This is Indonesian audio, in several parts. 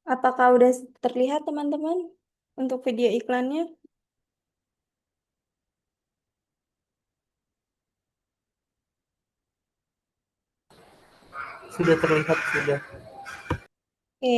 Apakah udah terlihat teman-teman untuk video iklannya? Sudah terlihat, sudah. Oke.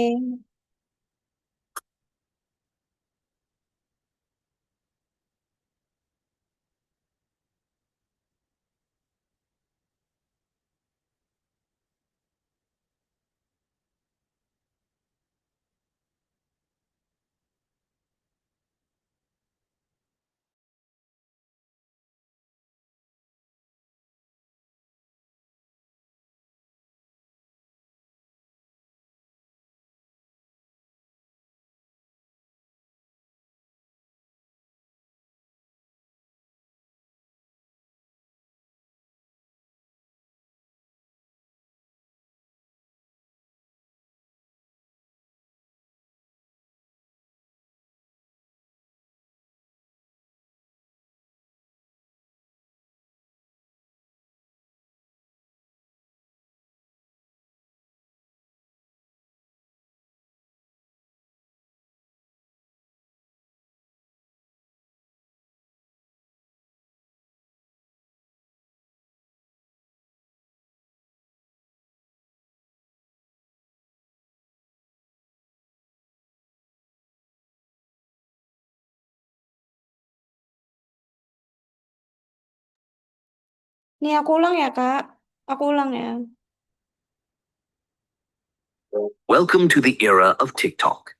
Nih aku ulang ya, Kak. Aku ulang ya. Welcome to the era of TikTok.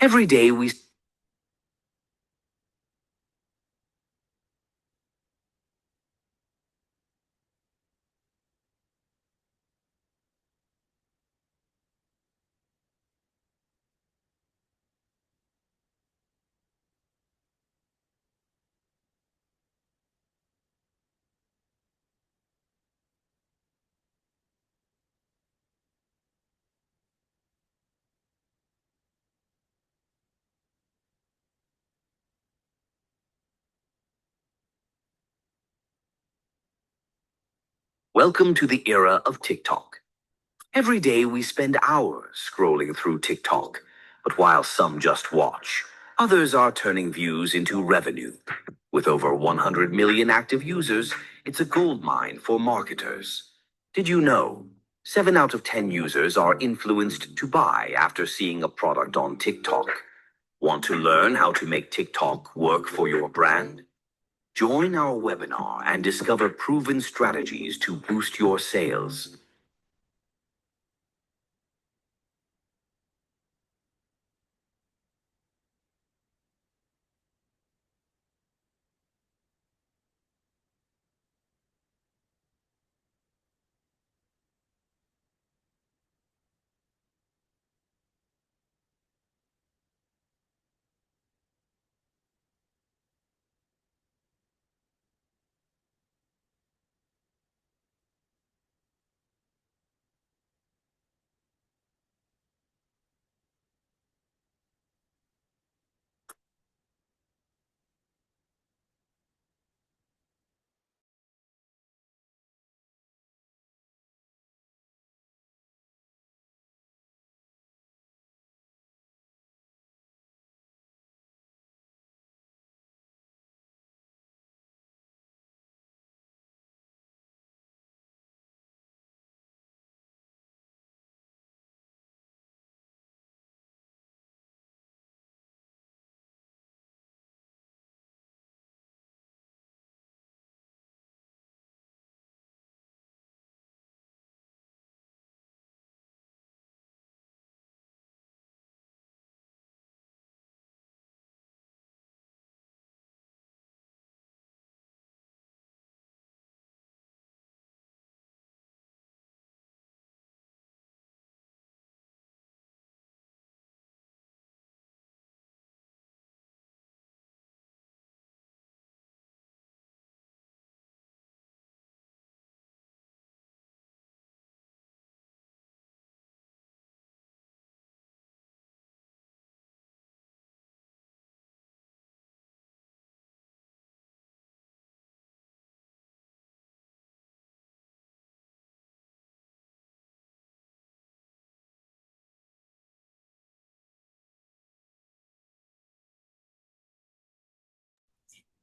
Every day we Welcome to the era of TikTok. Every day we spend hours scrolling through TikTok, but while some just watch, others are turning views into revenue. With over 100 million active users, it's a gold mine for marketers. Did you know? 7 out of 10 users are influenced to buy after seeing a product on TikTok. Want to learn how to make TikTok work for your brand? Join our webinar and discover proven strategies to boost your sales.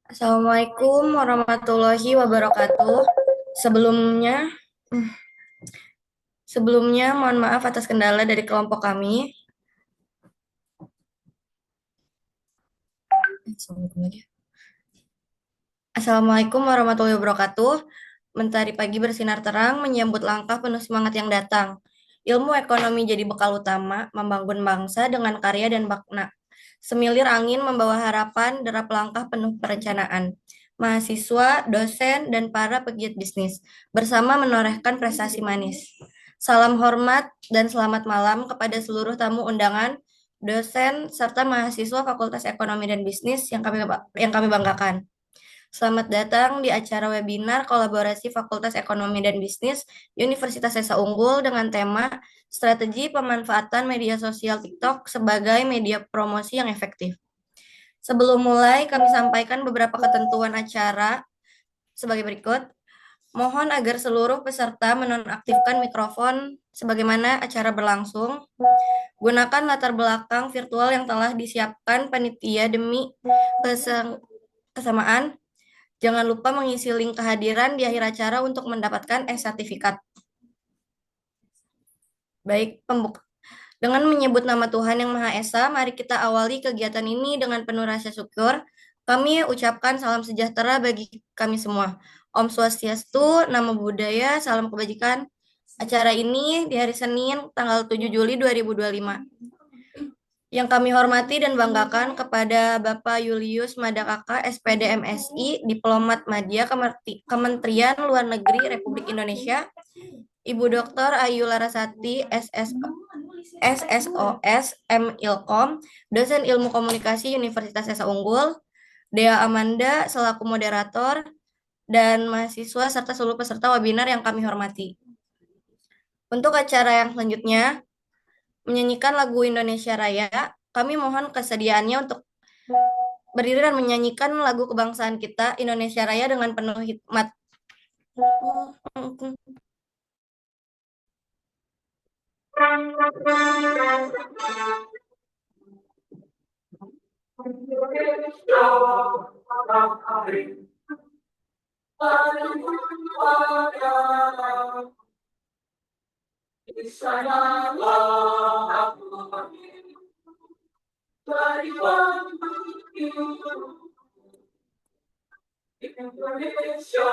Assalamualaikum warahmatullahi wabarakatuh. Sebelumnya, hmm, sebelumnya mohon maaf atas kendala dari kelompok kami. Assalamualaikum lagi. Assalamualaikum warahmatullahi wabarakatuh. Mentari pagi bersinar terang menyambut langkah penuh semangat yang datang. Ilmu ekonomi jadi bekal utama, membangun bangsa dengan karya dan makna. Semilir angin membawa harapan, derap langkah penuh perencanaan. Mahasiswa, dosen, dan para pegiat bisnis bersama menorehkan prestasi manis. Salam hormat dan selamat malam kepada seluruh tamu undangan, dosen, serta mahasiswa Fakultas Ekonomi dan Bisnis yang kami banggakan. Selamat datang di acara webinar kolaborasi Fakultas Ekonomi dan Bisnis Universitas Esa Unggul dengan tema Strategi Pemanfaatan Media Sosial TikTok sebagai Media Promosi yang Efektif. Sebelum mulai, kami sampaikan beberapa ketentuan acara sebagai berikut. Mohon agar seluruh peserta menonaktifkan mikrofon sebagaimana acara berlangsung. Gunakan latar belakang virtual yang telah disiapkan panitia demi kesamaan. Jangan lupa mengisi link kehadiran di akhir acara untuk mendapatkan sertifikat. Baik, dengan menyebut nama Tuhan Yang Maha Esa, mari kita awali kegiatan ini dengan penuh rasa syukur. Kami ucapkan salam sejahtera bagi kami semua. Om Swastiastu, Namo Buddhaya, salam kebajikan. Acara ini di hari Senin, tanggal 7 Juli 2025. Yang kami hormati dan banggakan kepada Bapak Julius Madakaka, SPD MSI, Diplomat Madya Kementerian Luar Negeri Republik Indonesia, Ibu Dr. Ayu Larasati, SSOS, M Ilkom, dosen Ilmu Komunikasi Universitas Esa Unggul, Dea Amanda selaku moderator, dan mahasiswa serta seluruh peserta webinar yang kami hormati. Untuk acara yang selanjutnya, menyanyikan lagu Indonesia Raya, kami mohon kesediaannya untuk berdiri dan menyanyikan lagu kebangsaan kita Indonesia Raya dengan penuh hikmat. Indonesia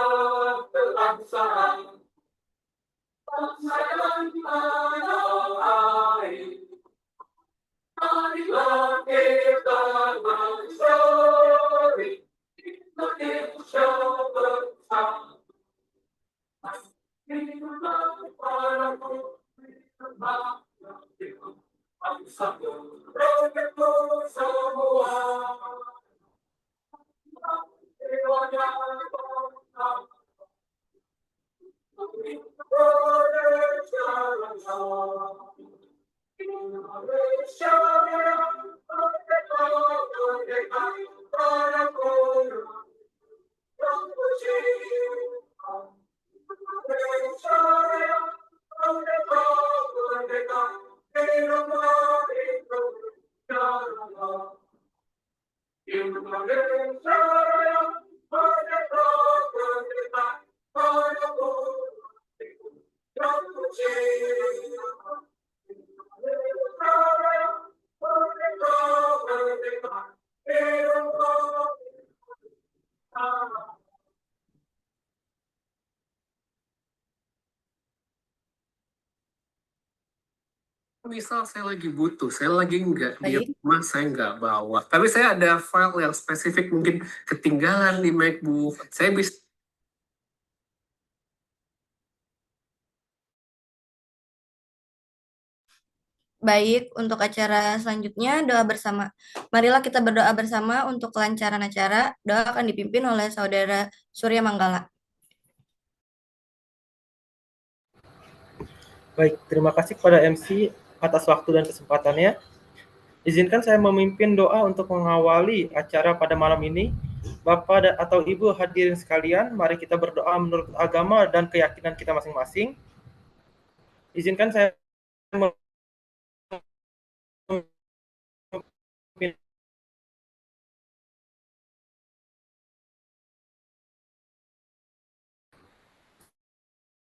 bangsa yang tanah air, marilah kita berseri Indonesia bersama. Hiduplah para pemimpin bangsa bergerak semua. Misal saya lagi butuh, saya lagi nggak di Baik, rumah, saya nggak bawa. Tapi saya ada file yang spesifik mungkin ketinggalan di MacBook. Saya bisa baik, untuk acara selanjutnya doa bersama. Marilah kita berdoa bersama untuk kelancaran acara. Doa akan dipimpin oleh Saudara Surya Manggala. Baik, terima kasih kepada MC atas waktu dan kesempatannya. Izinkan saya memimpin doa untuk mengawali acara pada malam ini. Bapak atau Ibu hadirin sekalian, mari kita berdoa menurut agama dan keyakinan kita masing-masing. Izinkan saya memimpin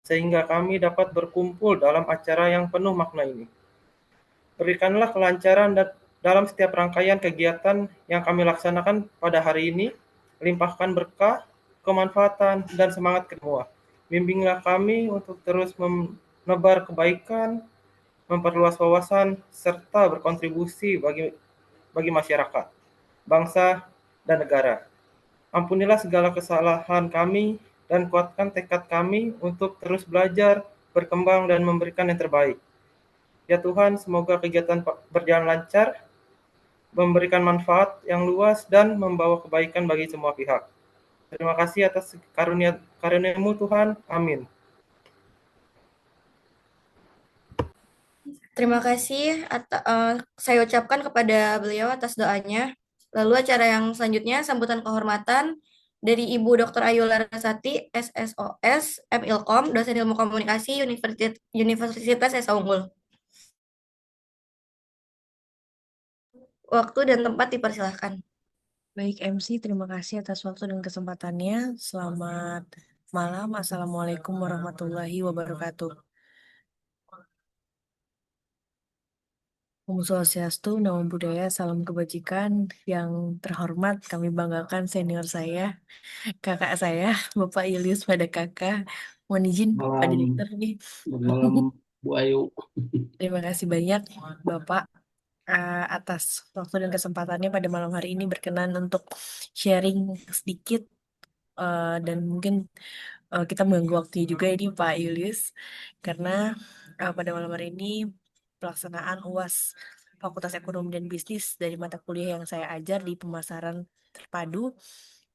sehingga kami dapat berkumpul dalam acara yang penuh makna ini. Berikanlah kelancaran dalam setiap rangkaian kegiatan yang kami laksanakan pada hari ini, limpahkan berkah, kemanfaatan, dan semangat semua. Bimbinglah kami untuk terus menebar kebaikan, memperluas wawasan, serta berkontribusi bagi masyarakat, bangsa, dan negara. Ampunilah segala kesalahan kami dan kuatkan tekad kami untuk terus belajar, berkembang, dan memberikan yang terbaik. Ya Tuhan, semoga kegiatan berjalan lancar, memberikan manfaat yang luas, dan membawa kebaikan bagi semua pihak. Terima kasih atas karunia-Mu Tuhan. Amin. Terima kasih saya ucapkan kepada beliau atas doanya. Lalu acara yang selanjutnya sambutan kehormatan dari Ibu Dr. Ayu Larasati, SSOS, MIlkom, dosen Ilmu Komunikasi Universitas Esa Unggul. Waktu dan tempat dipersilahkan. Baik MC, terima kasih atas waktu dan kesempatannya. Selamat malam, Assalamualaikum warahmatullahi wabarakatuh. Om Swastiastu, Namo Buddhaya, salam kebajikan. Yang terhormat, kami banggakan senior saya, kakak saya, Bapak Julius Madakaka. Mohon izin, Pak Direktur nih. Malam Bu Ayu. Terima kasih banyak, Bapak, atas waktu dan kesempatannya pada malam hari ini berkenan untuk sharing sedikit dan mungkin kita mengganggu waktunya juga ini Pak Julius karena pada malam hari ini pelaksanaan UAS Fakultas Ekonomi dan Bisnis dari mata kuliah yang saya ajar di pemasaran terpadu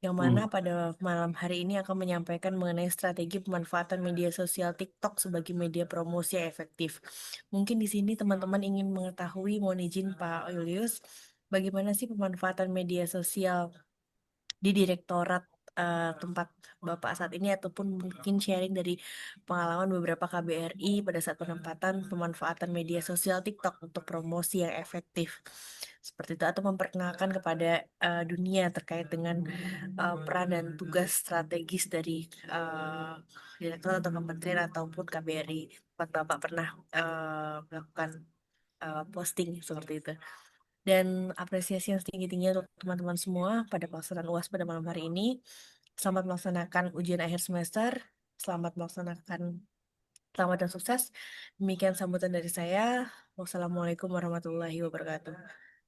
yang mana pada malam hari ini akan menyampaikan mengenai strategi pemanfaatan media sosial TikTok sebagai media promosi yang efektif. Mungkin di sini teman-teman ingin mengetahui, mohon izin Pak Julius, bagaimana sih pemanfaatan media sosial di direktorat tempat Bapak saat ini ataupun mungkin sharing dari pengalaman beberapa KBRI pada saat penempatan pemanfaatan media sosial TikTok untuk promosi yang efektif seperti itu atau memperkenalkan kepada dunia terkait dengan peran dan tugas strategis dari direktur atau kementerian ataupun KBRI tempat Bapak pernah melakukan posting seperti itu. Dan apresiasi yang setinggi-tingginya untuk teman-teman semua pada pelaksanaan UAS pada malam hari ini. Selamat melaksanakan ujian akhir semester. Selamat dan sukses. Demikian sambutan dari saya. Wassalamualaikum warahmatullahi wabarakatuh.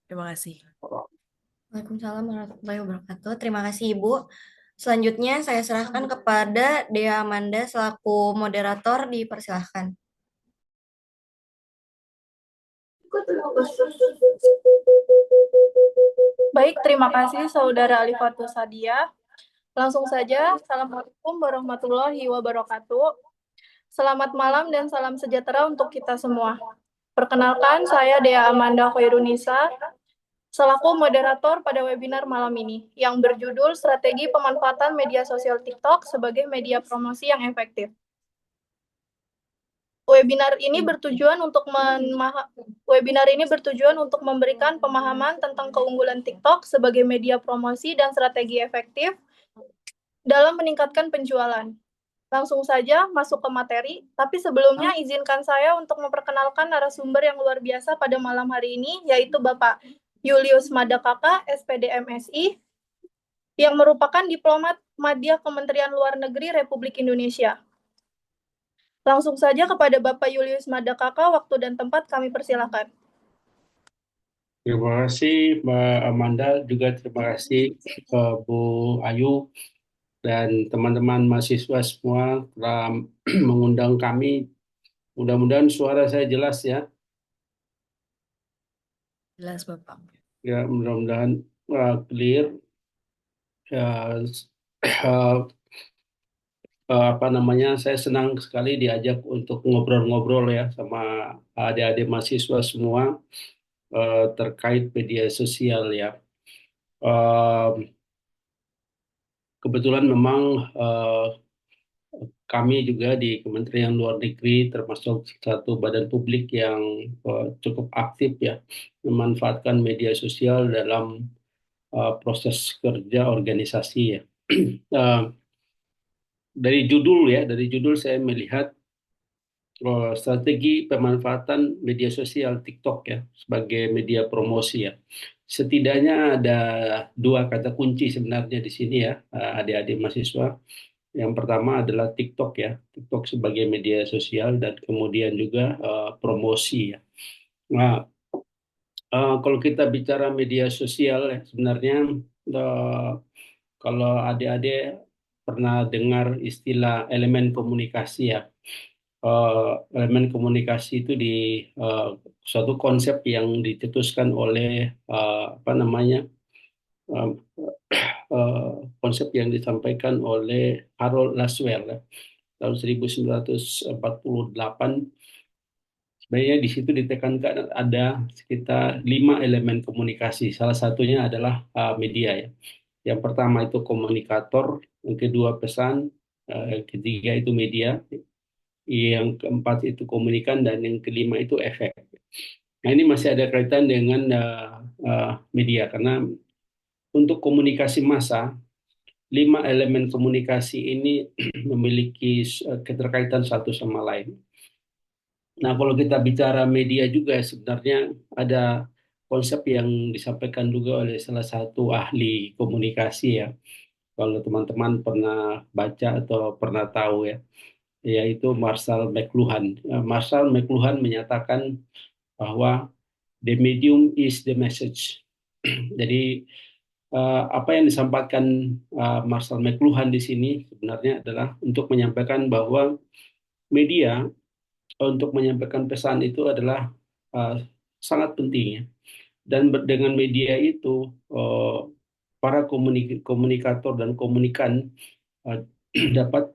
Terima kasih. Waalaikumsalam warahmatullahi wabarakatuh. Terima kasih Ibu. Selanjutnya saya serahkan kepada Dea Amanda selaku moderator, dipersilahkan. Baik, terima kasih Saudara Alifatul Sadia. Langsung saja, Assalamualaikum warahmatullahi wabarakatuh. Selamat malam dan salam sejahtera untuk kita semua. Perkenalkan, saya Dea Amanda Khairunisa, selaku moderator pada webinar malam ini, yang berjudul Strategi Pemanfaatan Media Sosial TikTok sebagai Media Promosi yang Efektif. Webinar ini bertujuan untuk memberikan pemahaman tentang keunggulan TikTok sebagai media promosi dan strategi efektif dalam meningkatkan penjualan. Langsung saja masuk ke materi, tapi sebelumnya izinkan saya untuk memperkenalkan narasumber yang luar biasa pada malam hari ini, yaitu Bapak Julius Madakaka, SPD MSI, yang merupakan diplomat Madya Kementerian Luar Negeri Republik Indonesia. Langsung saja kepada Bapak Julius Madakaka, waktu dan tempat kami persilakan. Terima kasih Mbak Amanda, juga terima kasih Bu Ayu dan teman-teman mahasiswa semua telah mengundang kami. Mudah-mudahan suara saya jelas ya. Jelas Bapak. Ya, mudah-mudahan clear. Saya senang sekali diajak untuk ngobrol-ngobrol ya sama adik-adik mahasiswa semua terkait media sosial ya. Kebetulan memang kami juga di Kementerian Luar Negeri termasuk satu badan publik yang cukup aktif ya memanfaatkan media sosial dalam proses kerja organisasi ya. Dari judul saya melihat strategi pemanfaatan media sosial TikTok ya sebagai media promosi ya. Setidaknya ada dua kata kunci sebenarnya di sini ya, adik-adik mahasiswa. Yang pertama adalah TikTok ya, TikTok sebagai media sosial dan kemudian juga promosi ya. Nah, kalau kita bicara media sosial ya, sebenarnya eh, kalau adik-adik pernah dengar istilah elemen komunikasi ya. Elemen komunikasi itu di eh, suatu konsep yang dicetuskan oleh apa namanya eh, eh, konsep yang disampaikan oleh Harold Laswell ya, tahun 1948. Sebenarnya di situ ditekankan ada sekitar 5 elemen komunikasi. Salah satunya adalah media ya. Yang pertama itu komunikator, yang kedua pesan, yang ketiga itu media, yang keempat itu komunikan, dan yang kelima itu efek. Nah ini masih ada kaitan dengan media karena untuk komunikasi massa 5 elemen komunikasi ini memiliki keterkaitan satu sama lain. Nah, kalau kita bicara media juga sebenarnya ada konsep yang disampaikan juga oleh salah satu ahli komunikasi ya. Kalau teman-teman pernah baca atau pernah tahu ya, yaitu Marshall McLuhan. Marshall McLuhan menyatakan bahwa the medium is the message. Jadi apa yang disampaikan Marshall McLuhan di sini sebenarnya adalah untuk menyampaikan bahwa media untuk menyampaikan pesan itu adalah uh, sangat penting ya. Dan dengan media itu para komunikator dan komunikan uh, dapat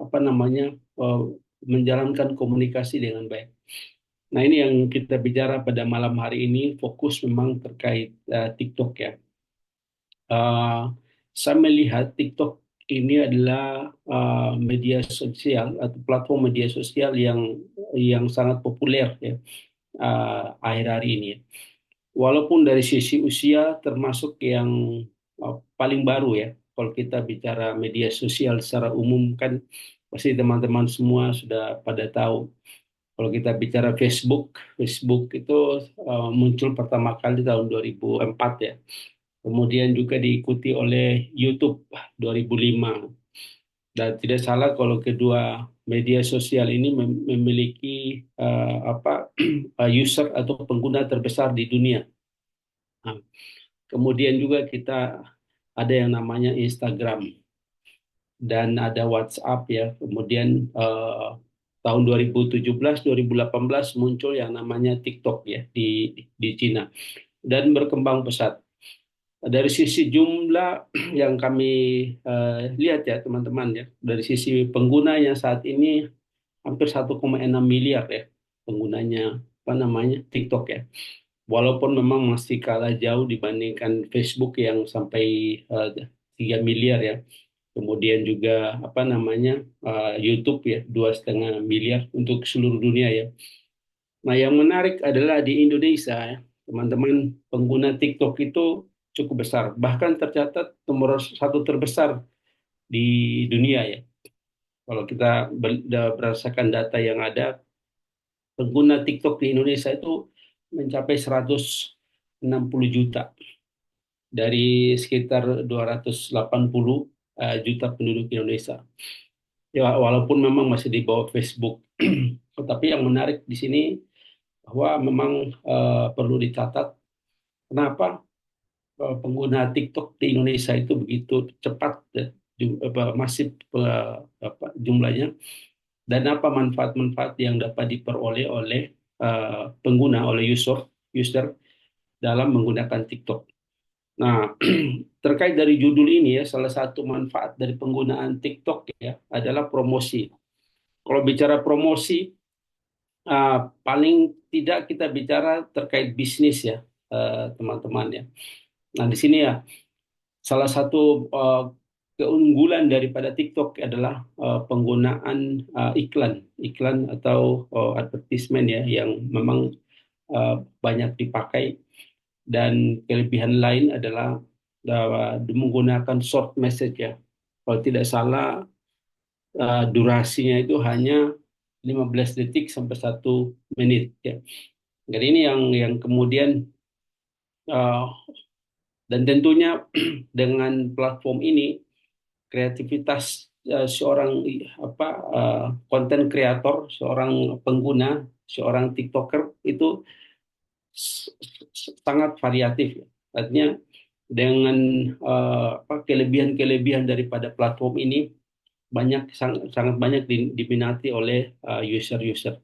apa namanya uh, menjalankan komunikasi dengan baik. Nah ini yang kita bicara pada malam hari ini fokus memang terkait TikTok ya. Saya melihat TikTok ini adalah media sosial atau platform media sosial yang sangat populer ya akhir-akhir ini ya. Walaupun dari sisi usia termasuk yang paling baru ya. Kalau kita bicara media sosial secara umum kan pasti teman-teman semua sudah pada tahu. Kalau kita bicara Facebook, Facebook itu muncul pertama kali tahun 2004 ya. Kemudian juga diikuti oleh YouTube 2005. Dan tidak salah kalau kedua media sosial ini memiliki apa user atau pengguna terbesar di dunia. Nah, kemudian juga kita ada yang namanya Instagram dan ada WhatsApp ya. Kemudian tahun 2017, 2018 muncul yang namanya TikTok ya di Cina dan berkembang pesat. Dari sisi jumlah yang kami lihat ya teman-teman ya, dari sisi pengguna yang saat ini hampir 1,6 miliar ya penggunanya apa namanya TikTok ya. Walaupun memang masih kalah jauh dibandingkan Facebook yang sampai 3 miliar ya. Kemudian juga apa namanya YouTube ya 2,5 miliar untuk seluruh dunia ya. Nah yang menarik adalah di Indonesia ya, teman-teman pengguna TikTok itu cukup besar. Bahkan tercatat nomor 1 terbesar di dunia ya. Kalau kita berdasarkan data yang ada, pengguna TikTok di Indonesia itu mencapai 160 juta dari sekitar 280 juta penduduk Indonesia. Ya, walaupun memang masih di bawah Facebook. Tetapi yang menarik di sini bahwa memang perlu dicatat kenapa pengguna TikTok di Indonesia itu begitu cepat masif jumlahnya dan apa manfaat-manfaat yang dapat diperoleh oleh pengguna oleh user dalam menggunakan TikTok. Nah, terkait dari judul ini ya, salah satu manfaat dari penggunaan TikTok ya adalah promosi. Kalau bicara promosi, paling tidak kita bicara terkait bisnis ya, teman-teman ya. Nah, di sini ya salah satu keunggulan daripada TikTok adalah penggunaan iklan atau advertisement ya yang memang banyak dipakai dan kelebihan lain adalah menggunakan short message ya. Kalau tidak salah durasinya itu hanya 15 detik sampai 1 menit ya. Jadi ini yang kemudian uh, dan tentunya dengan platform ini kreativitas seorang konten kreator, seorang pengguna, seorang TikToker itu sangat variatif ya. Artinya dengan kelebihan-kelebihan daripada platform ini sangat banyak diminati oleh user-user.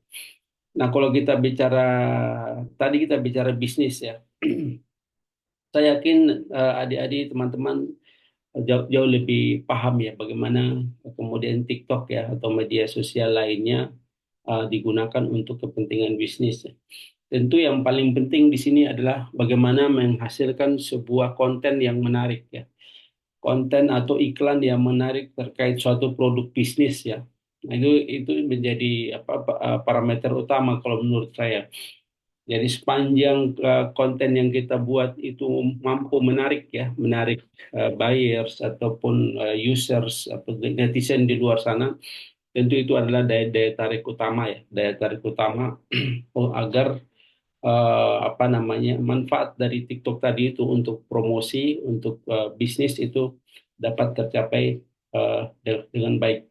Nah, kalau tadi kita bicara bisnis ya, saya yakin adik-adik teman-teman jauh lebih paham ya bagaimana kemudian TikTok ya atau media sosial lainnya digunakan untuk kepentingan bisnis. Tentu yang paling penting di sini adalah bagaimana menghasilkan sebuah konten yang menarik ya. Konten atau iklan yang menarik terkait suatu produk bisnis ya. Nah, itu menjadi parameter utama kalau menurut saya. Jadi sepanjang konten yang kita buat itu mampu menarik ya, menarik buyers ataupun users atau netizen di luar sana, tentu itu adalah daya tarik utama ya, daya tarik utama agar manfaat dari TikTok tadi itu untuk promosi, untuk bisnis itu dapat tercapai dengan baik.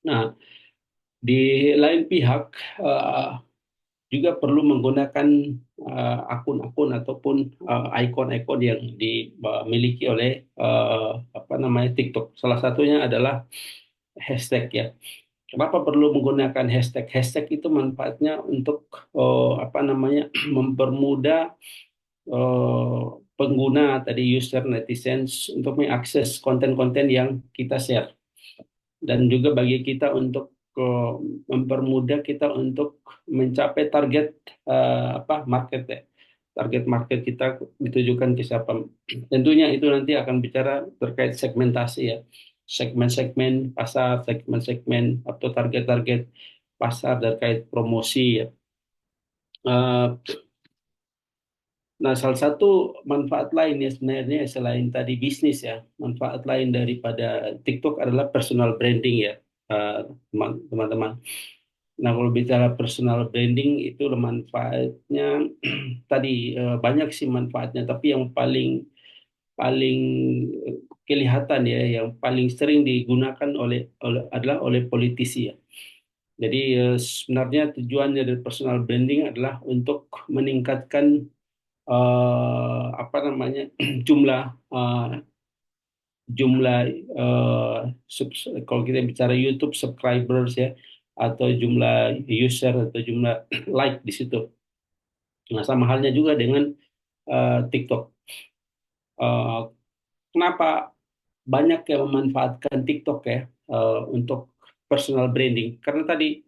Nah, di lain pihak juga perlu menggunakan akun-akun ataupun ikon-ikon yang dimiliki oleh TikTok. Salah satunya adalah hashtag ya. Kenapa perlu menggunakan hashtag? Hashtag itu manfaatnya untuk mempermudah pengguna tadi user netizen untuk mengakses konten-konten yang kita share dan juga bagi kita untuk mempermudah kita untuk mencapai target market ya. Target market kita ditujukan ke siapa. Tentunya itu nanti akan bicara terkait segmentasi ya. Segmen-segmen pasar, segmen-segmen atau target-target pasar terkait promosi ya. Nah, salah satu manfaat lain ya sebenarnya selain tadi bisnis ya, manfaat lain daripada TikTok adalah personal branding ya, teman-teman. Nah, kalau bicara personal branding itu manfaatnya tadi banyak sih manfaatnya, tapi yang paling paling kelihatan ya, yang paling sering digunakan adalah oleh politisi ya. Jadi sebenarnya tujuannya dari personal branding adalah untuk meningkatkan jumlah jumlah kalau kita bicara YouTube subscribers ya atau jumlah user atau jumlah like di situ. Nah, sama halnya juga dengan TikTok. Kenapa banyak yang memanfaatkan TikTok ya untuk personal branding? Karena tadi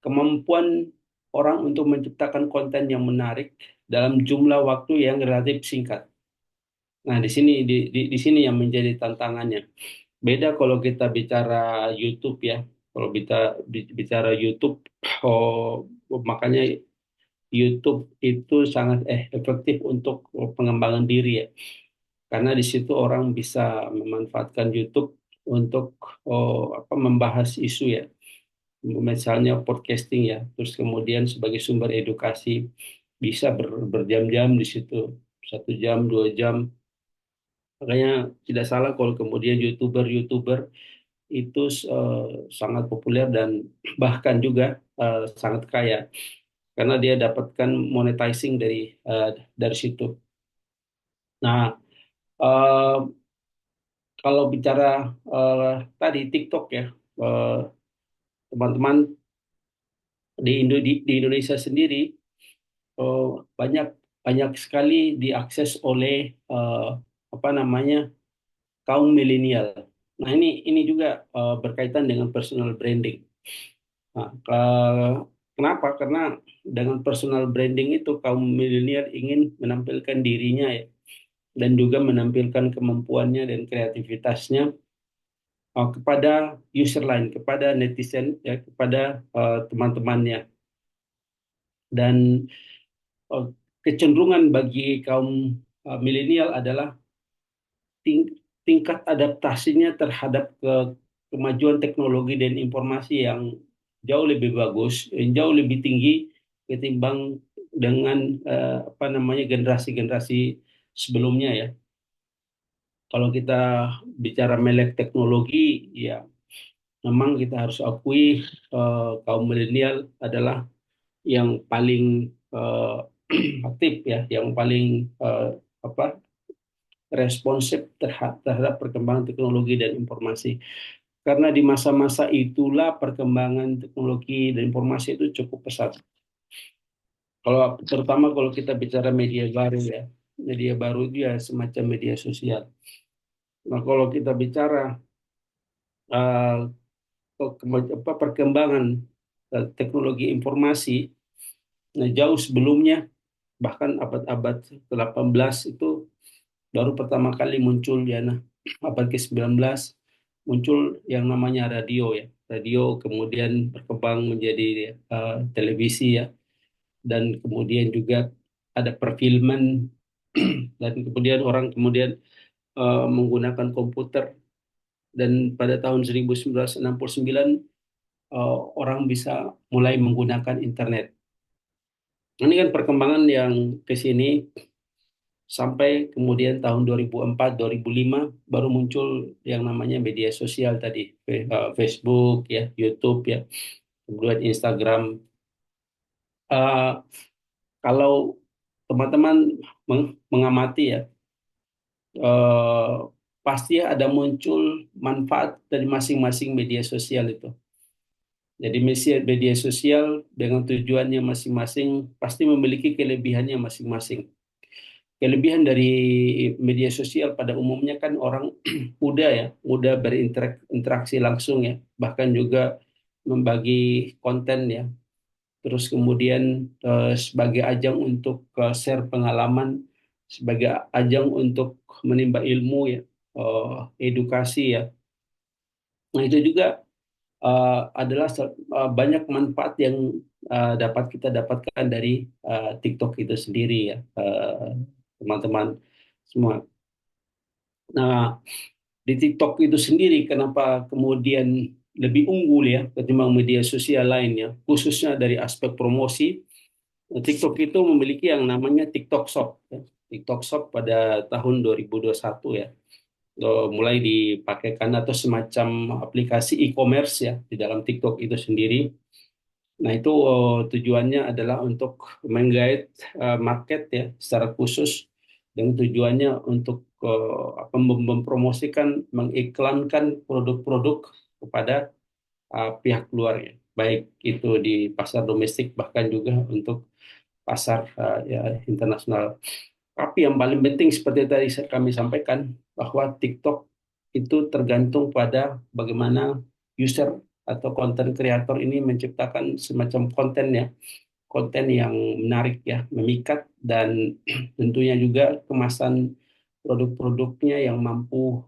kemampuan orang untuk menciptakan konten yang menarik dalam jumlah waktu yang relatif singkat. Nah, di sini yang menjadi tantangannya. Beda kalau kita bicara YouTube ya. Kalau kita bicara YouTube, makanya YouTube itu sangat efektif untuk pengembangan diri ya. Karena di situ orang bisa memanfaatkan YouTube untuk membahas isu ya. Misalnya podcasting ya, terus kemudian sebagai sumber edukasi bisa berjam-jam di situ, 1 jam, 2 jam. Makanya tidak salah kalau kemudian youtuber itu sangat populer dan bahkan juga sangat kaya karena dia dapatkan monetizing dari situ. Nah, eh, kalau bicara tadi TikTok ya, teman-teman di Indonesia sendiri eh, banyak banyak sekali diakses oleh kaum milenial. Nah, ini juga berkaitan dengan personal branding. Nah, kenapa? Karena dengan personal branding itu kaum milenial ingin menampilkan dirinya ya, dan juga menampilkan kemampuannya dan kreativitasnya kepada user lain, kepada netizen ya, kepada teman-temannya. Dan uh, kecenderungan bagi kaum milenial adalah tingkat adaptasinya terhadap kemajuan teknologi dan informasi yang jauh lebih bagus, jauh lebih tinggi ketimbang dengan apa namanya generasi-generasi sebelumnya ya. Kalau kita bicara melek teknologi, ya memang kita harus akui kaum milenial adalah yang paling aktif ya, yang paling apa responsif terhadap perkembangan teknologi dan informasi. Karena di masa-masa itulah perkembangan teknologi dan informasi itu cukup pesat. Kalau terutama kalau kita bicara media baru ya, media baru itu ya semacam media sosial. Nah kalau kita bicara uh, perkembangan teknologi informasi, nah jauh sebelumnya bahkan abad-abad ke-18 itu baru pertama kali muncul ya, nah abad ke-19 muncul yang namanya radio ya. Radio kemudian berkembang menjadi televisi ya, dan kemudian juga ada perfilman dan kemudian orang kemudian menggunakan komputer, dan pada tahun 1969 orang bisa mulai menggunakan internet. Ini kan perkembangan yang ke sini sampai kemudian tahun 2004-2005 baru muncul yang namanya media sosial tadi, Facebook ya, YouTube ya, kemudian Instagram. Kalau teman-teman mengamati ya, pasti ada muncul manfaat dari masing-masing media sosial itu. Jadi media sosial dengan tujuannya masing-masing pasti memiliki kelebihannya masing-masing. Kelebihan dari media sosial pada umumnya kan orang mudah ya, mudah berinteraksi langsung ya, bahkan juga membagi konten ya. Terus kemudian sebagai ajang untuk share pengalaman, sebagai ajang untuk menimba ilmu ya, edukasi ya. Nah itu juga adalah banyak manfaat yang dapat kita dapatkan dari TikTok itu sendiri ya, teman-teman semua. Nah, di TikTok itu sendiri kenapa kemudian lebih unggul ya ketimbang media sosial lainnya, khususnya dari aspek promosi. TikTok itu memiliki yang namanya TikTok Shop ya. TikTok Shop pada tahun 2021 ya, mulai dipakaikan atau semacam aplikasi e-commerce ya di dalam TikTok itu sendiri. Nah itu tujuannya adalah untuk menggait market ya secara khusus, dengan tujuannya untuk mempromosikan, mengiklankan produk-produk kepada pihak luar ya, baik itu di pasar domestik bahkan juga untuk pasar ya internasional. Tapi yang paling penting seperti tadi kami sampaikan bahwa TikTok itu tergantung pada bagaimana user atau konten kreator ini menciptakan semacam konten ya, konten yang menarik ya, memikat, dan tentunya juga kemasan produk-produknya yang mampu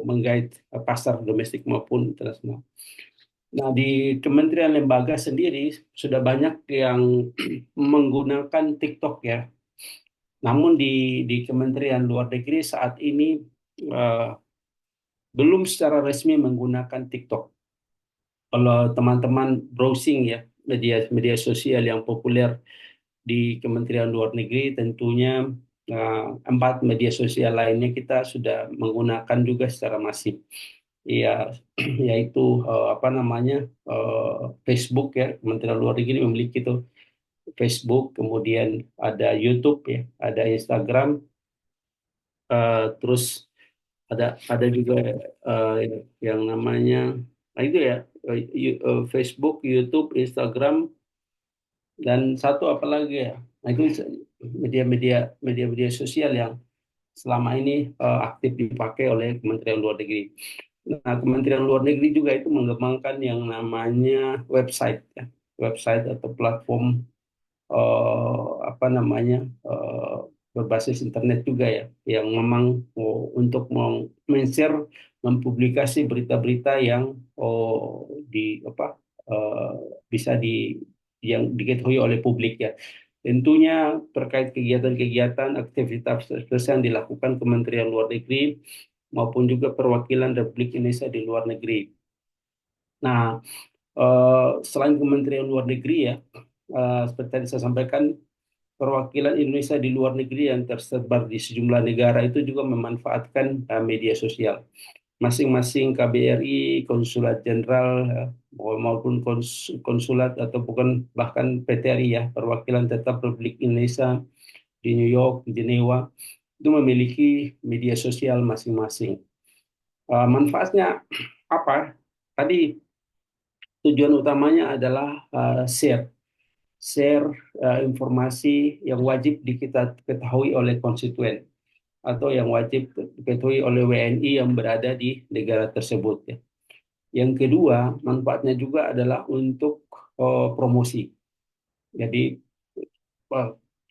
menggait pasar domestik maupun internasional. Nah, di kementerian lembaga sendiri sudah banyak yang menggunakan TikTok ya. Namun di Kementerian Luar Negeri saat ini belum secara resmi menggunakan TikTok. Kalau teman-teman browsing ya media sosial yang populer di Kementerian Luar Negeri, tentunya 4 media sosial lainnya kita sudah menggunakan juga secara masif. Ya, yaitu apa namanya Facebook ya, Kementerian Luar Negeri memiliki itu Facebook, kemudian ada YouTube ya, ada Instagram, terus ada juga yang namanya itu ya, Facebook, YouTube, Instagram, dan satu apa lagi ya. Nah itu media sosial yang selama ini aktif dipakai oleh Kementerian Luar Negeri. Nah, Kementerian Luar Negeri juga itu mengembangkan yang namanya website ya, website atau platform apa namanya berbasis internet juga ya, yang memang untuk men-share, mempublikasi berita-berita yang di apa bisa yang diketahui oleh publik ya. Tentunya terkait kegiatan-kegiatan aktivitas yang dilakukan Kementerian Luar Negeri maupun juga perwakilan Republik Indonesia di luar negeri. Nah, selain Kementerian Luar Negeri ya, seperti tadi saya sampaikan, perwakilan Indonesia di luar negeri yang tersebar di sejumlah negara itu juga memanfaatkan media sosial. Masing-masing KBRI, konsulat jenderal maupun konsulat atau bukan bahkan PTRI ya, perwakilan tetap Republik Indonesia di New York, di Jenewa, itu memiliki media sosial masing-masing. Manfaatnya apa? Tadi tujuan utamanya adalah share informasi yang wajib kita ketahui oleh konstituen atau yang wajib diketahui oleh WNI yang berada di negara tersebut ya. Yang kedua, manfaatnya juga adalah untuk promosi. Jadi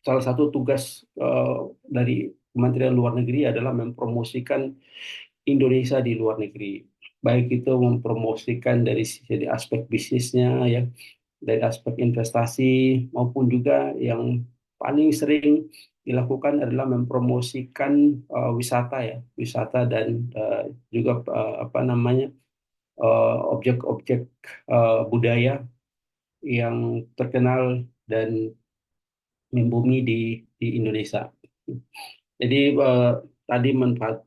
salah satu tugas dari Kementerian Luar Negeri adalah mempromosikan Indonesia di luar negeri. Baik itu mempromosikan dari aspek bisnisnya ya, dari aspek investasi maupun juga yang paling sering dilakukan adalah mempromosikan wisata ya, wisata dan juga apa namanya objek-objek budaya yang terkenal dan membumi di Indonesia. Jadi tadi manfaat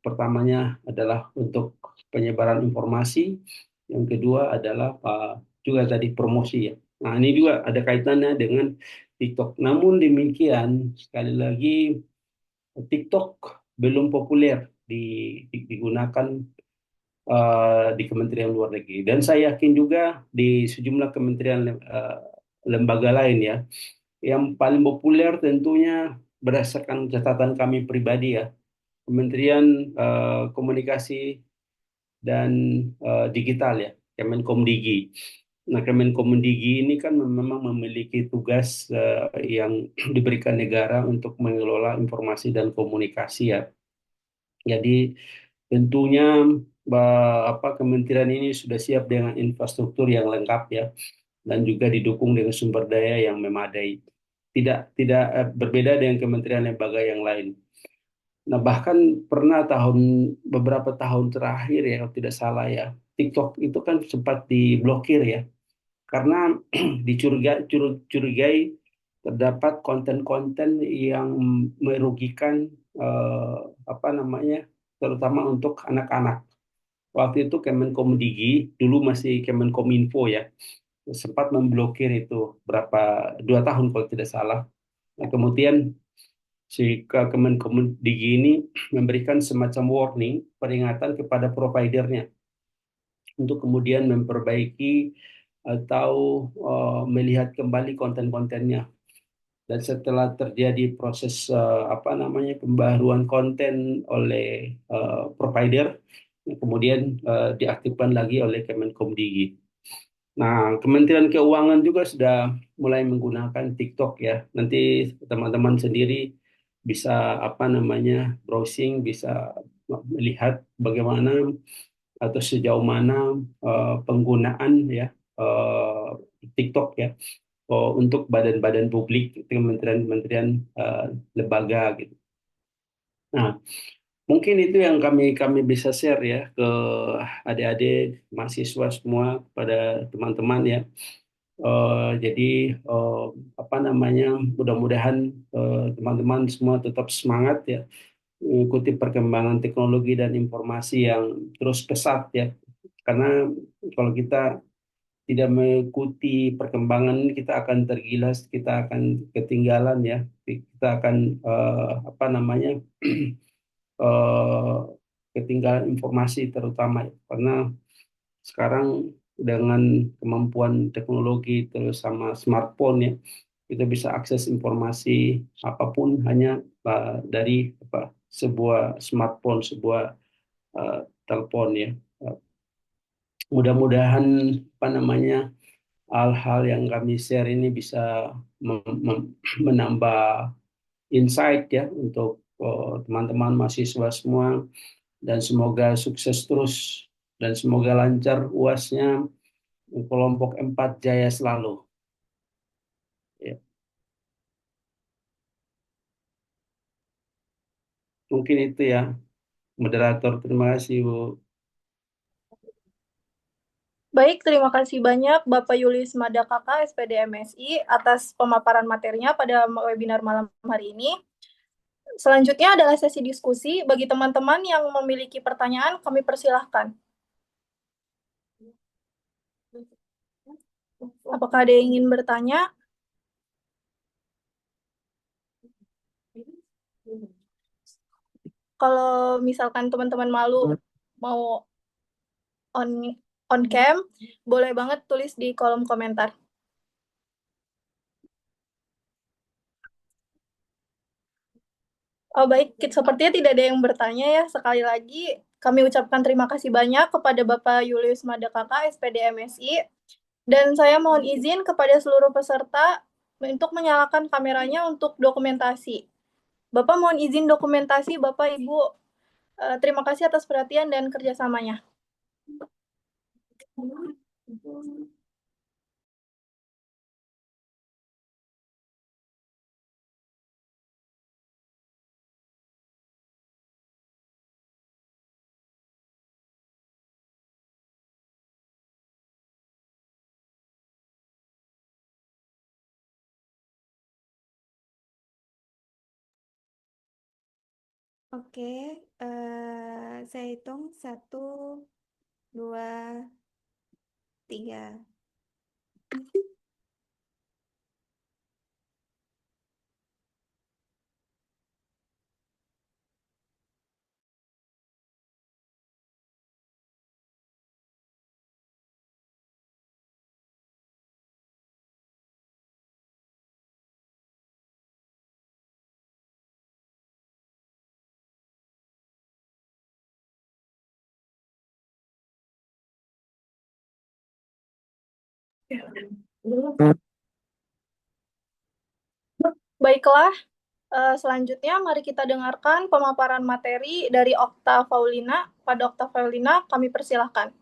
pertamanya adalah untuk penyebaran informasi, yang kedua adalah juga tadi promosi ya. Nah ini juga ada kaitannya dengan TikTok. Namun demikian sekali lagi TikTok belum populer digunakan di Kementerian Luar Negeri. Dan saya yakin juga di sejumlah kementerian lembaga lain ya, yang paling populer tentunya berdasarkan catatan kami pribadi ya, Kementerian Komunikasi dan Digital ya, Kemenkomdigi. Nah, Kemenkomdigi ini kan memang memiliki tugas yang diberikan negara untuk mengelola informasi dan komunikasi ya. Jadi tentunya kementerian ini sudah siap dengan infrastruktur yang lengkap ya, dan juga didukung dengan sumber daya yang memadai. Tidak berbeda dengan kementerian lembaga yang lain. Nah, bahkan pernah beberapa tahun terakhir ya, kalau tidak salah ya, TikTok itu kan sempat diblokir ya, karena dicurigai terdapat konten-konten yang merugikan apa namanya, terutama untuk anak-anak. Waktu itu Kemenkomdigi, dulu masih Kemenkominfo ya, sempat memblokir itu berapa 2 tahun kalau tidak salah. Nah, kemudian si Kemenkomdigi ini memberikan semacam warning, peringatan kepada providernya untuk kemudian memperbaiki atau melihat kembali konten-kontennya. Dan setelah terjadi proses apa namanya pembaruan konten oleh provider, kemudian diaktifkan lagi oleh Kemenkomdigi. Nah, Kementerian Keuangan juga sudah mulai menggunakan TikTok ya. Nanti teman-teman sendiri bisa apa namanya browsing, bisa melihat bagaimana atau sejauh mana penggunaan ya eh, TikTok ya untuk badan-badan publik, kementerian-kementerian lembaga gitu. Nah, mungkin itu yang kami kami bisa share ya ke adik-adik mahasiswa semua, kepada teman-teman ya. Jadi apa namanya, mudah-mudahan teman-teman semua tetap semangat ya mengikuti perkembangan teknologi dan informasi yang terus pesat ya. Karena kalau kita tidak mengikuti perkembangan ini, kita akan tergilas, kita akan ketinggalan ya, kita akan apa namanya eh, ketinggalan informasi terutama ya. Karena sekarang dengan kemampuan teknologi terus sama smartphone ya, kita bisa akses informasi apapun hanya dari sebuah smartphone, sebuah eh, telepon ya. Eh, Mudah-mudahan apa namanya hal-hal yang kami share ini bisa menambah insight ya untuk teman-teman mahasiswa semua, dan semoga sukses terus dan semoga lancar UASnya, kelompok 4 jaya selalu. Ya, mungkin itu ya, moderator. Terima kasih, Bu. Baik, terima kasih banyak Bapak Yulius Madakaka, SPD MSI, atas pemaparan materinya pada webinar malam hari ini. Selanjutnya adalah sesi diskusi. Bagi teman-teman yang memiliki pertanyaan, kami persilahkan. Apakah ada yang ingin bertanya? Kalau misalkan teman-teman malu mau on cam, boleh banget tulis di kolom komentar. Oh baik, sepertinya tidak ada yang bertanya ya. Sekali lagi, kami ucapkan terima kasih banyak kepada Bapak Julius Madakaka, SPD MSI. Dan saya mohon izin kepada seluruh peserta untuk menyalakan kameranya untuk dokumentasi. Bapak mohon izin dokumentasi, Bapak Ibu. Terima kasih atas perhatian dan kerjasamanya. Oke, saya hitung 1, 2, 3. Baiklah, selanjutnya mari kita dengarkan pemaparan materi dari Okta Faulina. Pada Okta Faulina, kami persilahkan.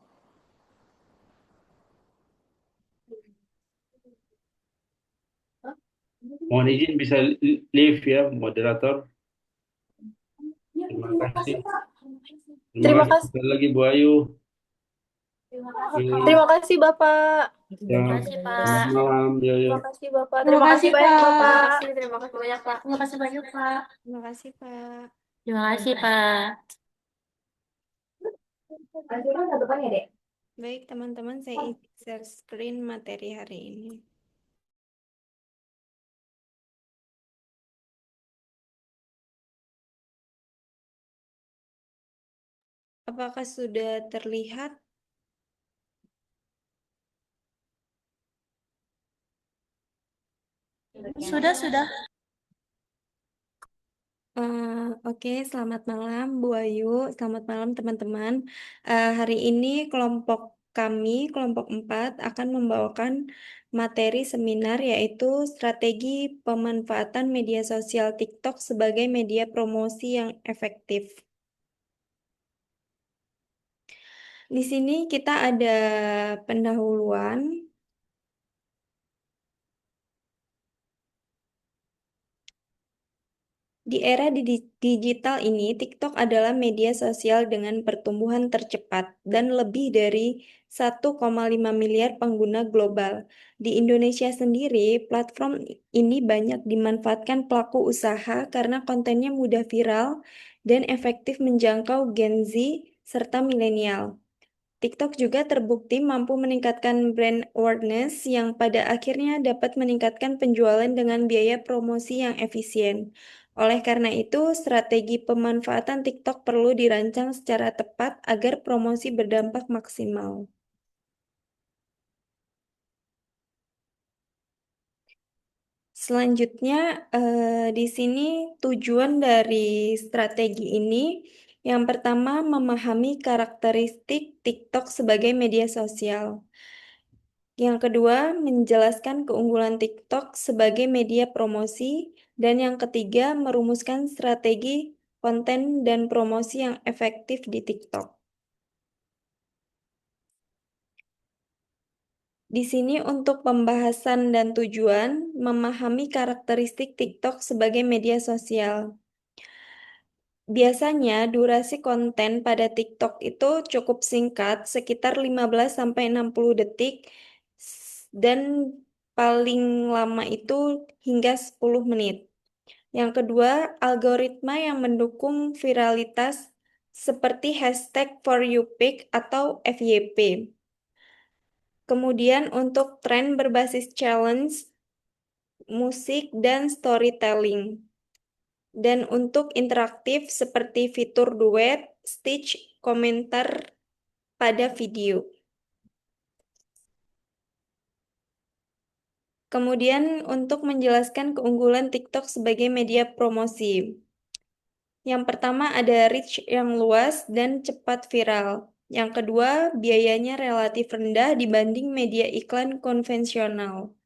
Mohon izin bisa leave ya, moderator. Terima kasih. Terima kasih. Sekali lagi Bu Ayu. Terima kasih Bapak. Terima kasih, Pak. Selamat malam. Yo, yo. Terima kasih Bapak. Terima kasih banyak Bapak. Terima kasih banyak, Pak. Terima kasih banyak, Pak. Terima kasih, Pak. Terima kasih, Pak. Baik, teman-teman, saya share screen materi hari ini. Apakah sudah terlihat? Sudah. Oke, selamat malam Bu Ayu, selamat malam teman-teman. Hari ini kelompok kami, kelompok 4, akan membawakan materi seminar yaitu strategi pemanfaatan media sosial TikTok sebagai media promosi yang efektif. Di sini kita ada pendahuluan. Di era digital ini, TikTok adalah media sosial dengan pertumbuhan tercepat dan lebih dari 1,5 miliar pengguna global. Di Indonesia sendiri, platform ini banyak dimanfaatkan pelaku usaha karena kontennya mudah viral dan efektif menjangkau Gen Z serta milenial. TikTok juga terbukti mampu meningkatkan brand awareness yang pada akhirnya dapat meningkatkan penjualan dengan biaya promosi yang efisien. Oleh karena itu, strategi pemanfaatan TikTok perlu dirancang secara tepat agar promosi berdampak maksimal. Selanjutnya, di sini tujuan dari strategi ini, yang pertama memahami karakteristik TikTok sebagai media sosial. Yang kedua, menjelaskan keunggulan TikTok sebagai media promosi. Dan yang ketiga, merumuskan strategi konten dan promosi yang efektif di TikTok. Di sini untuk pembahasan dan tujuan, memahami karakteristik TikTok sebagai media sosial. Biasanya durasi konten pada TikTok itu cukup singkat, sekitar 15-60 detik, dan paling lama itu hingga 10 menit. Yang kedua, algoritma yang mendukung viralitas seperti hashtag For You Pick atau FYP. Kemudian untuk tren berbasis challenge, musik, dan storytelling. Dan untuk interaktif seperti fitur duet, stitch, komentar pada video. Kemudian untuk menjelaskan keunggulan TikTok sebagai media promosi. Yang pertama ada reach yang luas dan cepat viral. Yang kedua, biayanya relatif rendah dibanding media iklan konvensional.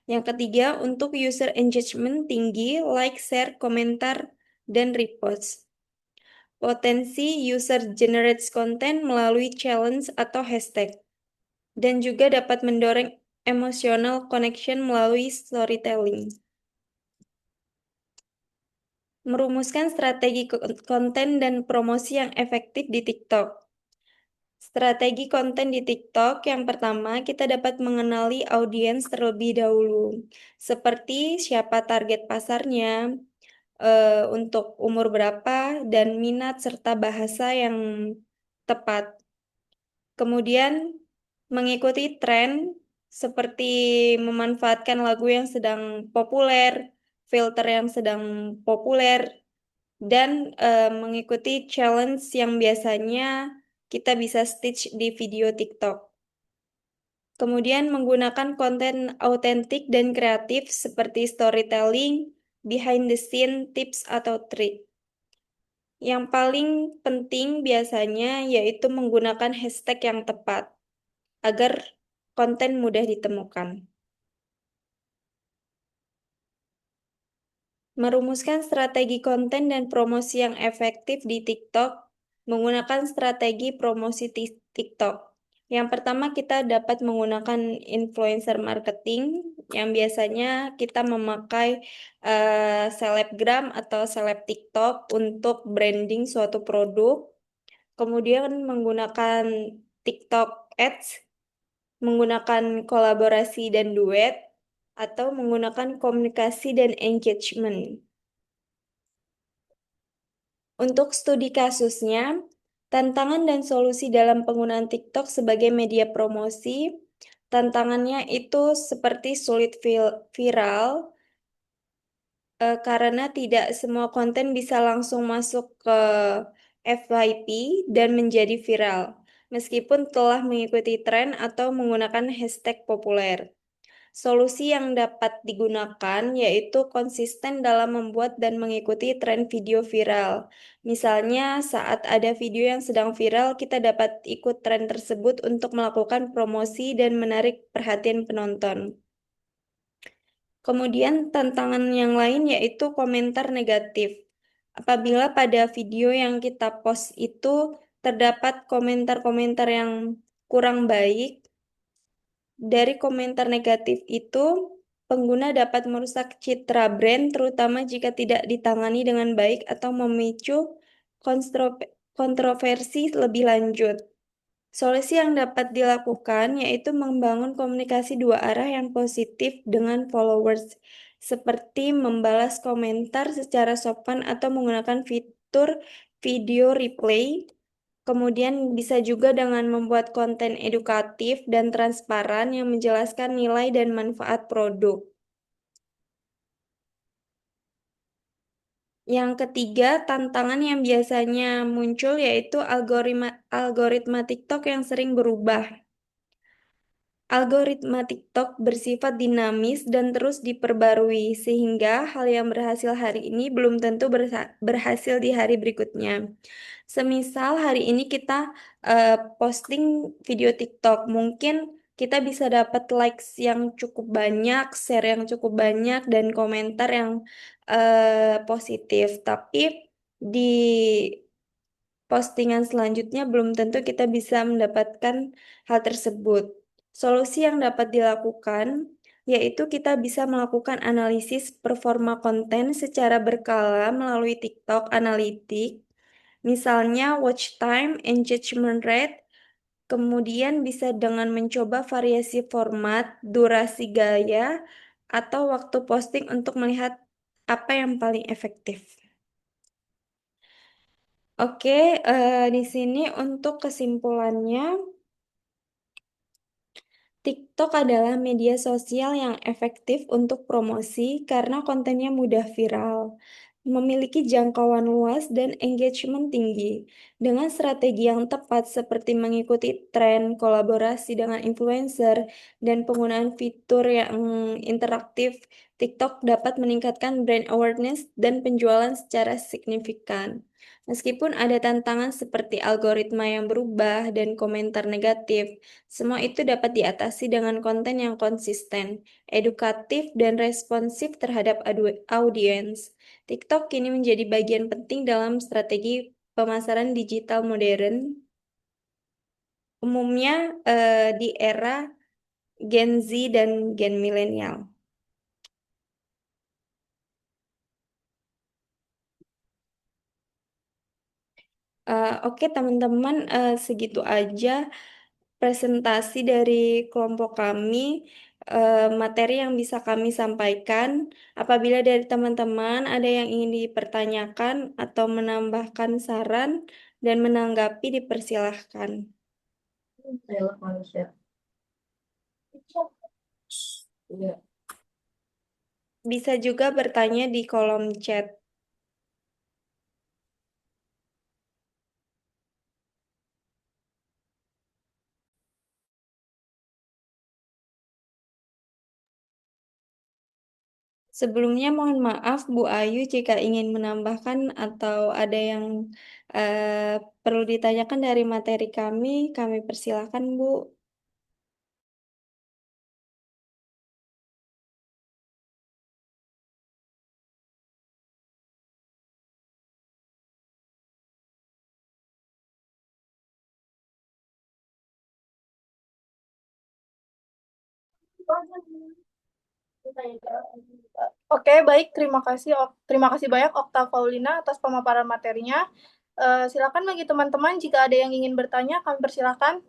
Yang ketiga, untuk user engagement tinggi, like, share, komentar, dan repost. Potensi user generates content melalui challenge atau hashtag. Dan juga dapat mendorong emotional connection melalui storytelling. Merumuskan strategi konten dan promosi yang efektif di TikTok. Strategi konten di TikTok yang pertama, kita dapat mengenali audiens terlebih dahulu, seperti siapa target pasarnya, untuk umur berapa, dan minat serta bahasa yang tepat. Kemudian mengikuti tren seperti memanfaatkan lagu yang sedang populer, filter yang sedang populer, dan mengikuti challenge yang biasanya kita bisa stitch di video TikTok. Kemudian menggunakan konten autentik dan kreatif seperti storytelling, behind the scene, tips atau trik. Yang paling penting biasanya yaitu menggunakan hashtag yang tepat agar konten mudah ditemukan. Merumuskan strategi konten dan promosi yang efektif di TikTok menggunakan strategi promosi TikTok. Yang pertama, kita dapat menggunakan influencer marketing yang biasanya kita memakai selebgram atau seleb TikTok untuk branding suatu produk. Kemudian menggunakan TikTok Ads, menggunakan kolaborasi dan duet, atau menggunakan komunikasi dan engagement. Untuk studi kasusnya, tantangan dan solusi dalam penggunaan TikTok sebagai media promosi, tantangannya itu seperti sulit viral, karena tidak semua konten bisa langsung masuk ke FYP dan menjadi viral, meskipun telah mengikuti tren atau menggunakan hashtag populer. Solusi yang dapat digunakan yaitu konsisten dalam membuat dan mengikuti tren video viral. Misalnya, saat ada video yang sedang viral, kita dapat ikut tren tersebut untuk melakukan promosi dan menarik perhatian penonton. Kemudian tantangan yang lain yaitu komentar negatif. Apabila pada video yang kita post itu terdapat komentar-komentar yang kurang baik, dari komentar negatif itu, pengguna dapat merusak citra brand, terutama jika tidak ditangani dengan baik atau memicu kontroversi lebih lanjut. Solusi yang dapat dilakukan yaitu membangun komunikasi dua arah yang positif dengan followers, seperti membalas komentar secara sopan atau menggunakan fitur video replay. Kemudian bisa juga dengan membuat konten edukatif dan transparan yang menjelaskan nilai dan manfaat produk. Yang ketiga, tantangan yang biasanya muncul yaitu algoritma TikTok yang sering berubah. Algoritma TikTok bersifat dinamis dan terus diperbarui, sehingga hal yang berhasil hari ini belum tentu berhasil di hari berikutnya. Semisal hari ini kita posting video TikTok, mungkin kita bisa dapat likes yang cukup banyak, share yang cukup banyak, dan komentar yang positif. Tapi di postingan selanjutnya belum tentu kita bisa mendapatkan hal tersebut. Solusi yang dapat dilakukan yaitu kita bisa melakukan analisis performa konten secara berkala melalui TikTok Analytics, misalnya watch time, engagement rate, kemudian bisa dengan mencoba variasi format, durasi gaya, atau waktu posting untuk melihat apa yang paling efektif. Oke, di sini untuk kesimpulannya, TikTok adalah media sosial yang efektif untuk promosi karena kontennya mudah viral, memiliki jangkauan luas dan engagement tinggi. Dengan strategi yang tepat seperti mengikuti tren, kolaborasi dengan influencer, dan penggunaan fitur yang interaktif, TikTok dapat meningkatkan brand awareness dan penjualan secara signifikan. Meskipun ada tantangan seperti algoritma yang berubah dan komentar negatif, semua itu dapat diatasi dengan konten yang konsisten, edukatif, dan responsif terhadap audiens. TikTok kini menjadi bagian penting dalam strategi pemasaran digital modern, umumnya di era Gen Z dan Gen milenial. Oke teman-teman, segitu aja presentasi dari kelompok kami, materi yang bisa kami sampaikan. Apabila dari teman-teman ada yang ingin dipertanyakan atau menambahkan saran dan menanggapi, dipersilahkan. Dialog manusia. Iya. Bisa juga bertanya di kolom chat. Sebelumnya mohon maaf Bu Ayu jika ingin menambahkan atau ada yang perlu ditanyakan dari materi kami persilahkan Bu. Oke, baik. Terima kasih banyak Okta Paulina atas pemaparan materinya. Silakan bagi teman-teman jika ada yang ingin bertanya, kami persilakan.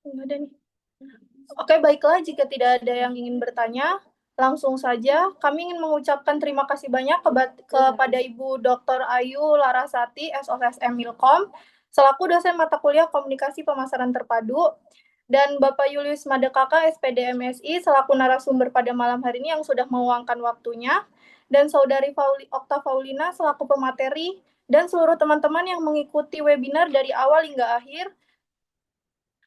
Nggak ada nih. Oke, baiklah. Jika tidak ada yang ingin bertanya, langsung saja kami ingin mengucapkan terima kasih banyak kepada Ibu Dr. Ayu Larasati, SOSM Milkom, selaku dosen mata kuliah Komunikasi Pemasaran Terpadu, dan Bapak Julius Madekaka, SPD MSI, selaku narasumber pada malam hari ini yang sudah meluangkan waktunya, dan Saudari Okta Paulina, selaku pemateri, dan seluruh teman-teman yang mengikuti webinar dari awal hingga akhir.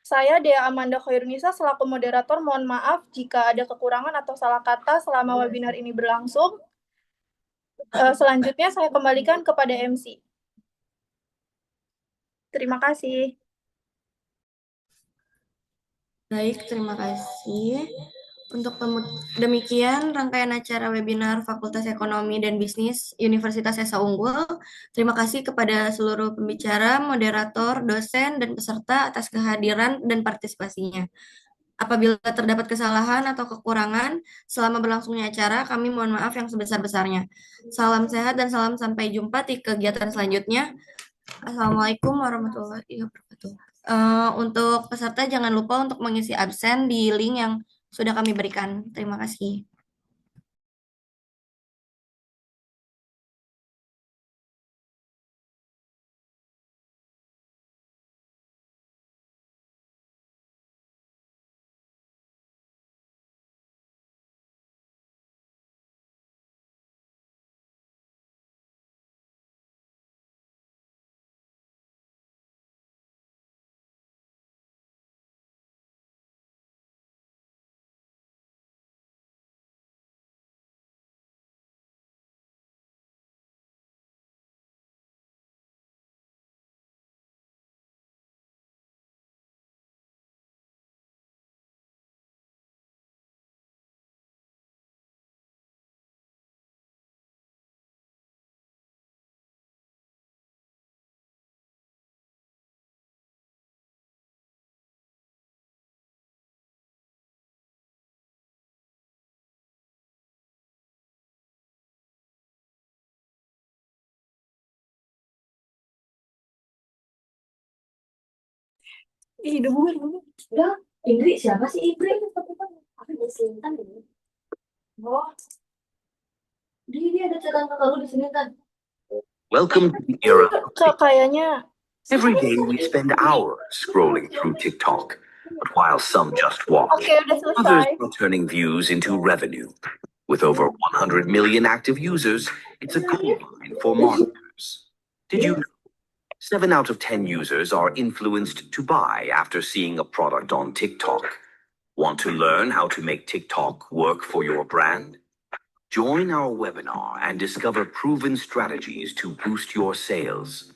Saya Dea Amanda Khairunisa selaku moderator, mohon maaf jika ada kekurangan atau salah kata selama webinar ini berlangsung. Selanjutnya saya kembalikan kepada MC. Terima kasih. Baik, terima kasih. Untuk demikian rangkaian acara webinar Fakultas Ekonomi dan Bisnis Universitas Esa Unggul. Terima kasih kepada seluruh pembicara, moderator, dosen, dan peserta atas kehadiran dan partisipasinya. Apabila terdapat kesalahan atau kekurangan selama berlangsungnya acara, kami mohon maaf yang sebesar-besarnya. Salam sehat dan salam sampai jumpa di kegiatan selanjutnya. Assalamualaikum warahmatullahi wabarakatuh. Untuk peserta jangan lupa untuk mengisi absen di link yang sudah kami berikan. Terima kasih. Ih, denger. Udah, Indri siapa sih Indri? Aku di sini kan ini. Oh, dia ada catatan kakak lu di sini kan. Welcome to the era of Kak, kayaknya Every day we spend hours scrolling through TikTok, but while some just watch, oke, udah others selesai. are turning views into revenue. With over 100 million active users, it's a gold mine for marketers. Did you know 7 out of 10 users are influenced to buy after seeing a product on TikTok? Want to learn how to make TikTok work for your brand? Join our webinar and discover proven strategies to boost your sales.